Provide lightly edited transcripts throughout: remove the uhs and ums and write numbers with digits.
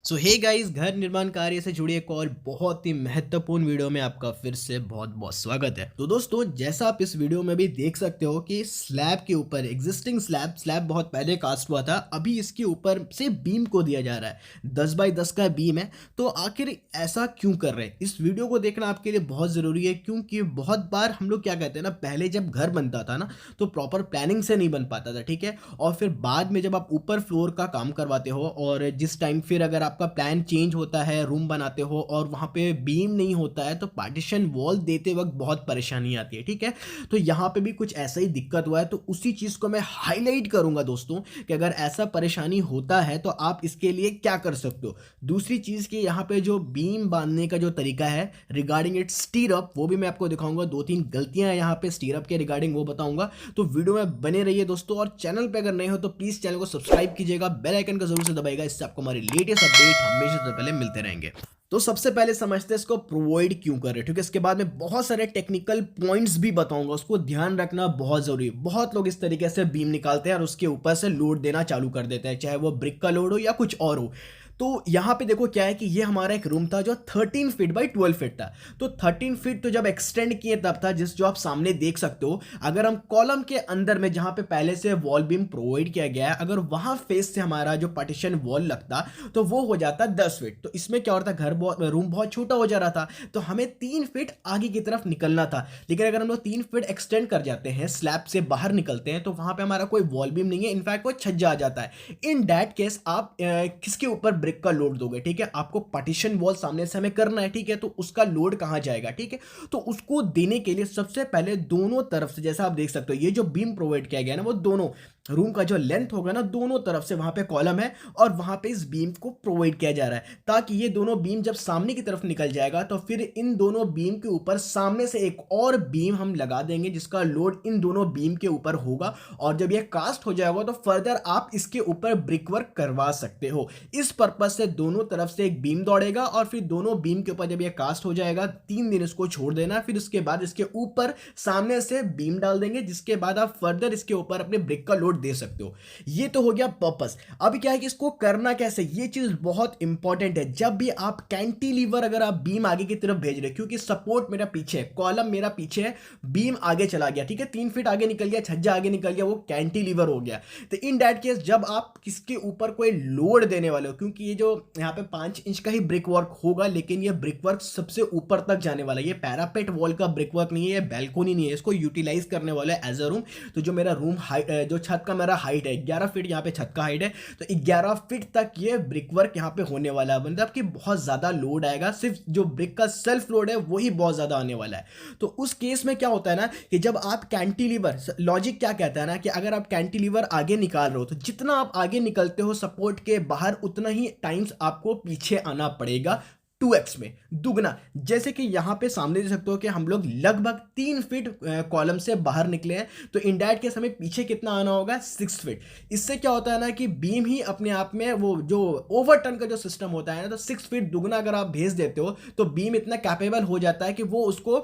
सो hey guys, घर निर्माण कार्य से जुड़ी एक और बहुत ही महत्वपूर्ण वीडियो में आपका फिर से बहुत बहुत स्वागत है। तो दोस्तों, जैसा आप इस वीडियो में भी देख सकते हो कि स्लैब के ऊपर एग्जिस्टिंग स्लैब बहुत पहले कास्ट हुआ था, अभी इसके ऊपर से बीम को दिया जा रहा है। 10 बाई 10 का बीम है। तो आखिर ऐसा क्यों कर रहे हैं, इस वीडियो को देखना आपके लिए बहुत ज़रूरी है, क्योंकि बहुत बार हम लोग क्या कहते हैं ना, पहले जब घर बनता था ना तो प्रॉपर प्लानिंग से नहीं बन पाता था, ठीक है। और फिर बाद में जब आप ऊपर फ्लोर का काम करवाते हो और जिस टाइम फिर अगर आपका प्लान चेंज होता है, रूम बनाते हो और वहाँ पे बीम नहीं होता है, तो पार्टीशन वॉल देते वक्त बहुत परेशानी आती है, ठीक है। तो यहाँ पे भी कुछ ऐसा ही दिक्कत हुआ है, तो उसी चीज़ को मैं हाईलाइट करूँगा दोस्तों, कि अगर ऐसा परेशानी होता है तो आप इसके लिए क्या कर सकते हो। दूसरी चीज़ कि यहाँ पे जो बीम बांधने का जो तरीका है रिगार्डिंग इट्स स्टीरअप, वो भी मैं आपको दिखाऊंगा। 2-3 गलतियाँ यहाँ पे स्टीरअप के रिगार्डिंग वो बताऊंगा। तो वीडियो में बने रहिए दोस्तों, और चैनल पे अगर नए हो तो प्लीज़ चैनल को सब्सक्राइब कीजिएगा, बेल आइकन को जरूर से दबाइएगा, इससे आपको हमारी लेटेस्ट अपडेट हमेशा से पहले मिलते रहेंगे। तो सबसे पहले समझते हैं इसको प्रोवाइड क्यों कर रहे हैं, ठीक है। इसके बाद में बहुत सारे टेक्निकल पॉइंट्स भी बताऊंगा, उसको ध्यान रखना बहुत जरूरी है। बहुत लोग इस तरीके से बीम निकालते हैं और उसके ऊपर से लोड देना चालू कर देते हैं, चाहे वो ब्रिक का लोड हो या कुछ और हो। तो यहाँ पे देखो क्या है कि ये हमारा एक रूम था जो 13 फीट बाई 12 फीट था। तो 13 फीट तो जब एक्सटेंड किए तब था, जो आप सामने देख सकते हो। अगर हम कॉलम के अंदर में जहाँ पे पहले से वॉल बीम प्रोवाइड किया गया है, अगर वहाँ फेस से हमारा जो पार्टीशन वॉल लगता तो वो हो जाता 10 फीट। तो इसमें क्या होता, रूम बहुत छोटा हो जा रहा था, तो हमें 3 फीट आगे की तरफ निकलना था। लेकिन अगर हम लोग 3 फीट एक्सटेंड कर जाते हैं, स्लैब से बाहर निकलते हैं, तो वहाँ पे हमारा कोई वॉल बीम नहीं है, इनफैक्ट वो छज्जा आ जाता है। इन दैट केस आप किसके ऊपर ब्रिक का लोड दोगे, ठीक है। आपको पार्टीशन वॉल सामने से हमें करना है, ठीक है। तो उसका लोड कहां जाएगा, ठीक है। तो उसको देने के लिए सबसे पहले दोनों तरफ से, जैसा आप देख सकते हो, ये जो बीम प्रोवाइड किया गया ना, वो दोनों रूम का जो लेंथ होगा ना, दोनों तरफ से वहां पे कॉलम है और वहां पे इस बीम को प्रोवाइड किया जा रहा है, ताकि ये दोनों बीम जब सामने की तरफ निकल जाएगा तो फिर इन दोनों बीम के ऊपर सामने से एक और बीम हम लगा देंगे, जिसका लोड इन दोनों बीम के ऊपर होगा। और जब ये कास्ट हो जाएगा तो फर्दर आप इसके ऊपर ब्रिक वर्क करवा सकते हो। इस पर्पज से दोनों तरफ से एक बीम दौड़ेगा और फिर दोनों बीम के ऊपर जब ये कास्ट हो जाएगा, 3 दिन इसको छोड़ देना, फिर उसके बाद इसके ऊपर सामने से बीम डाल देंगे, जिसके बाद आप फर्दर इसके ऊपर अपने ब्रिक का लोड दे सकते हो। ये तो हो गया पर्पस। अब क्या है कि इसको करना कैसे, ये चीज बहुत इंपॉर्टेंट है। जब भी आप कैंटिलीवर, अगर आप बीम आगे की तरफ भेज रहे, क्योंकि सपोर्ट मेरा पीछे है, कॉलम मेरा पीछे है, बीम आगे चला गया, ठीक है, 3 फीट आगे निकल गया, छज्जा आगे निकल गया, वो कैंटिलीवर हो गया। तो इन दैट केस जब आप किसके ऊपर कोई लोड देने वाले हो, क्योंकि ये जो यहाँ पे 5 इंच का ही ब्रिक वर्क होगा, लेकिन ये ब्रिक वर्क सबसे ऊपर तक जाने वाला है। ये पैरापेट वॉल का ब्रिक वर्क नहीं है, ये बैल्कोनी नहीं है, इसको यूटिलाइज करने वाला है एज अ रूम। तो जो मेरा रूम हाइट, जो छत का मेरा हाइट है 11 फीट, यहाँ पे छत का हाइट है, तो 11 फीट तक ये ब्रिक वर्क यहाँ पे होने वाला है। मतलब कि बहुत ज्यादा लोड आएगा, सिर्फ जो ब्रिक का सेल्फ लोड है वही बहुत ज्यादा आने वाला है। तो उस केस में क्या होता है ना, कि जब आप कैंटिलीवर, लॉजिक क्या कहता है ना, कि अगर आप कैंटिलीवर आगे निकाल रहे हो, तो जितना आप आगे निकलते हो सपोर्ट के बाहर, उतना ही टाइम्स आपको पीछे आना पड़ेगा, 2x में, दुगना। जैसे कि यहाँ पे सामने देख सकते हो कि हम लोग लगभग 3 फीट कॉलम से बाहर निकले हैं, तो इनडायरेक्ट केस हमें पीछे कितना आना होगा, 6 फीट। इससे क्या होता है ना, कि बीम ही अपने आप में वो जो ओवरटर्न का जो सिस्टम होता है ना, तो 6 फीट दुगना अगर आप भेज देते हो तो बीम इतना कैपेबल हो जाता है कि वो उसको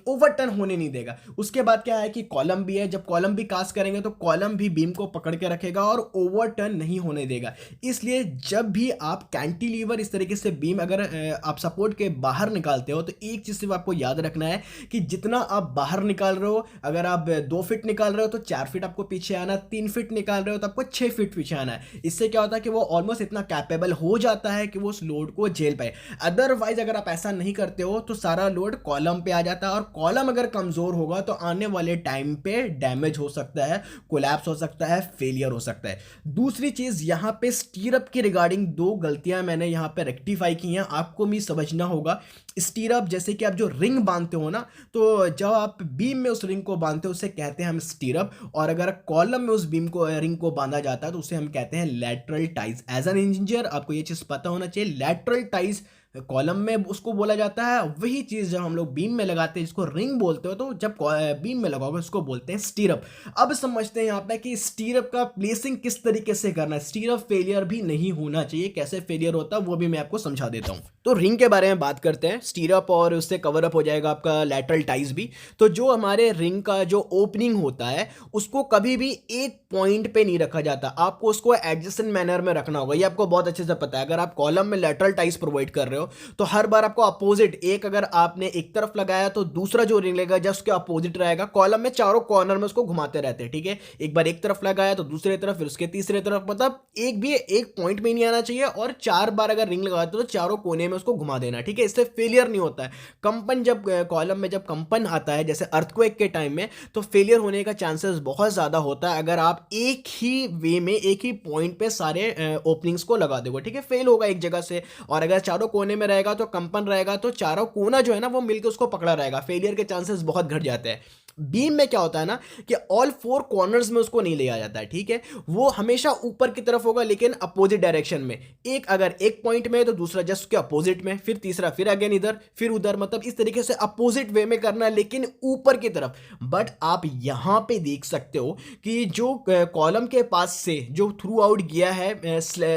ओवरटर्न होने नहीं देगा। उसके बाद क्या है कि कॉलम भी है, जब कॉलम भी कास्ट करेंगे तो कॉलम भी बीम को पकड़ के रखेगा और ओवरटर्न नहीं होने देगा। इसलिए जब भी आप कैंटिलीवर इस तरीके से बीम अगर आप सपोर्ट के बाहर निकालते हो, तो एक चीज सिर्फ आपको याद रखना है कि जितना आप बाहर निकाल रहे हो, अगर आप 2 फीट निकाल रहे हो तो 4 फीट आपको पीछे आना, 3 फीट निकाल रहे हो तो आपको 6 फीट पीछे आना है। इससे क्या होता है कि वो ऑलमोस्ट इतना कैपेबल हो जाता है कि वो उस लोड को झेल पाए। अदरवाइज अगर आप ऐसा नहीं करते हो तो सारा लोड कॉलम पे आ जाता है, और कॉलम अगर कमजोर होगा तो आने वाले टाइम पे डैमेज हो सकता है, कोलैप्स हो सकता है, फेलियर हो सकता है। दूसरी चीज यहाँ पे स्टीरअप के रिगार्डिंग 2 गलतियां मैंने यहाँ पे रेक्टिफाई की हैं, आपको भी समझना होगा। स्टीरअप, जैसे कि आप जो रिंग बांधते हो ना, तो जब आप बीम में उस रिंग को बांधते हो उसे कहते हैं हम स्टीरअप, और अगर कॉलम में उस बीम को, रिंग को बांधा जाता है, तो उसे हम कहते हैं lateral ties. As an engineer आपको ये चीज पता होना चाहिए, लैटरल टाइज कॉलम में उसको बोला जाता है। वही चीज़ जब हम लोग बीम में लगाते हैं जिसको रिंग बोलते हो, तो जब बीम में लगाओगे उसको बोलते हैं स्टीरअप। अब समझते हैं यहाँ पे कि स्टीरअप का प्लेसिंग किस तरीके से करना है। स्टीरअप फेलियर भी नहीं होना चाहिए, कैसे फेलियर होता है वो भी मैं आपको समझा देता हूँ। तो रिंग के बारे में बात करते हैं, स्टीरअप, और उससे कवर अप हो जाएगा आपका लैटरल टाइज भी। तो जो हमारे रिंग का जो ओपनिंग होता है उसको कभी भी एक पॉइंट पे नहीं रखा जाता, आपको उसको एडजेसेंट मैनर में रखना होगा। ये आपको बहुत अच्छे से पता है। अगर आप कॉलम में लैटरल टाइज प्रोवाइड कर रहे हो तो हर बार आपको अपोजिट, एक अगर आपने एक तरफ लगाया तो दूसरा जो रिंग लगेगा जस्ट उसके अपोजिट रहेगा। कॉलम में चारों कॉर्नर में उसको घुमाते रहते हैं, ठीक है। एक बार एक तरफ लगाया तो दूसरे तरफ, फिर उसके तीसरे तरफ, मतलब एक भी एक पॉइंट में नहीं आना चाहिए। और 4 बार अगर रिंग लगाते हो तो चारों कोने में उसको घुमा देना, ठीक है। इससे फेलियर नहीं होता है। कंपन जब कॉलम में जब कंपन आता है जैसे अर्थक्वेक के टाइम में, तो फेलियर होने का चांसेस बहुत ज्यादा होता है अगर आप एक ही वे में एक ही पॉइंट पे सारे ओपनिंग्स को लगा दोगे, ठीक है। फेल होगा एक जगह से। और अगर चारों कोने में रहेगा तो कंपन रहेगा तो चारों कोना जो है ना वो मिलकर उसको पकड़ा रहेगा, फेलियर के चांसेस बहुत घट जाते हैं। बीम में क्या होता है ना कि ऑल 4 कॉर्नर्स में उसको नहीं ले आ जाता है, ठीक है। वो हमेशा ऊपर की तरफ होगा लेकिन अपोजिट डायरेक्शन में। एक अगर एक पॉइंट में है तो दूसरा जस्ट उसके अपोजिट में, फिर तीसरा फिर अगेन इधर, फिर उधर, मतलब इस तरीके से अपोजिट वे में करना है लेकिन ऊपर की तरफ। बट आप यहां पे देख सकते हो कि जो कॉलम के पास से जो थ्रू आउट गया है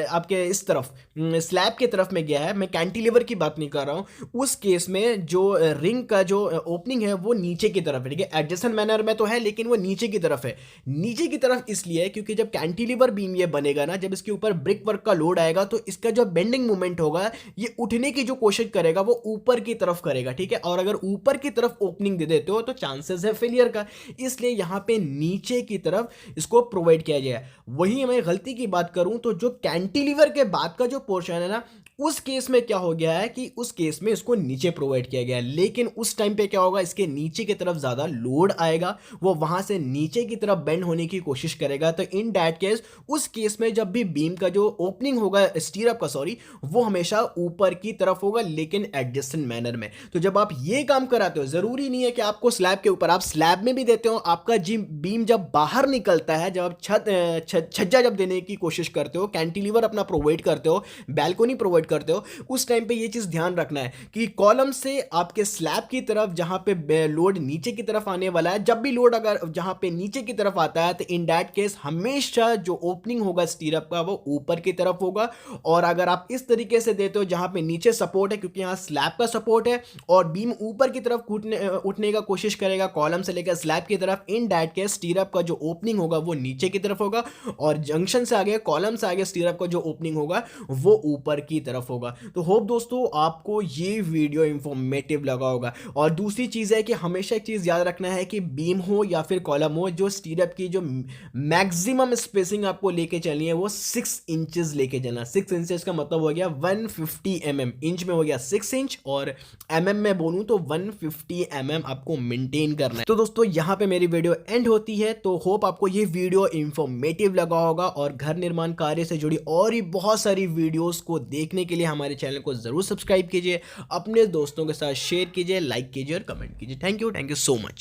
आपके इस तरफ स्लैब की तरफ में गया है, मैं कैंटिलीवर की बात नहीं कर रहा हूं, उस केस में जो रिंग का जो ओपनिंग है वो नीचे की तरफ है, ठीक है। एडजेसेंट मैनर में तो है लेकिन वो नीचे की तरफ है। नीचे की तरफ इसलिए क्योंकि जब कैंटिलीवर बीम ये बनेगा ना, जब इसके ऊपर ब्रिक वर्क का लोड आएगा तो इसका जो बेंडिंग मोमेंट होगा ये उठने की जो कोशिश करेगा वो ऊपर की तरफ करेगा, ठीक है। और अगर ऊपर की तरफ ओपनिंग दे देते हो तो चांसेस है फेलियर का, इसलिए यहां पे नीचे की तरफ इसको प्रोवाइड किया गया है। वही मैं गलती की बात करूं तो जो कैंटिलीवर के बाद का जो पोर्शन है ना, उस केस में क्या हो गया है कि उस केस में इसको नीचे प्रोवाइड किया गया है। लेकिन उस टाइम पे क्या होगा, इसके नीचे की तरफ ज्यादा लोड आएगा, वो वहां से नीचे की तरफ बेंड होने की कोशिश करेगा। तो इन दैट केस, उस केस में जब भी बीम का जो ओपनिंग होगा स्टीरअप का, सॉरी, वो हमेशा ऊपर की तरफ होगा लेकिन एडजेसेंट मैनर में। तो जब आप ये काम कराते हो, जरूरी नहीं है कि आपको स्लैब के ऊपर, आप स्लैब में भी देते हो। आपका बीम जब बाहर निकलता है, जब आप छज्जा जब देने की कोशिश करते हो, कैंटिलीवर अपना प्रोवाइड करते हो, बैल्कोनी प्रोवाइड करते हो, उस टाइम पे ये चीज ध्यान रखना है कि कॉलम से आपके स्लैब की तरफ जहां पे लोड नीचे की तरफ आने वाला है, जब भी लोड अगर जहां पे नीचे की तरफ आता है तो इन दैट केस हमेशा जो ओपनिंग होगा स्टीरअप का वो ऊपर की तरफ होगा। और अगर आप इस तरीके से देते हो जहां पे नीचे सपोर्ट है, क्योंकि यहां स्लैब का सपोर्ट है और बीम ऊपर की तरफ उठने का कोशिश करेगा कॉलम से लेकर स्लैब की तरफ, इन दैट केस स्टीरअप का जो ओपनिंग होगा वो नीचे की तरफ होगा और जंक्शन से आगे, कॉलम से आगे स्टीरअप का जो ओपनिंग होगा वो ऊपर की तरफ होगा। तो होप दोस्तों आपको ये वीडियो इंफॉर्मेटिव लगा होगा। और दूसरी चीज है कि हमेशा एक चीज याद रखना है कि बीम हो या फिर कॉलम हो, जो स्टीरअप की जो मैक्सिमम स्पेसिंग आपको लेके चलनी है वो 6 इंचेस लेके चलना। 6 इंचेस का मतलब हो गया 150 mm, इंच में हो गया 6 इंच और mm में बोलूं तो 150 mm आपको मेंटेन करना है। तो दोस्तों यहाँ पे मेरी वीडियो एंड होती है। तो होप आपको ये वीडियो इंफॉर्मेटिव लगा होगा और घर निर्माण कार्य से जुड़ी और भी बहुत सारी वीडियोस को देखने के लिए हमारे चैनल को जरूर सब्सक्राइब कीजिए, अपने दोस्तों के साथ शेयर कीजिए, लाइक कीजिए और कमेंट कीजिए। Thank you so much.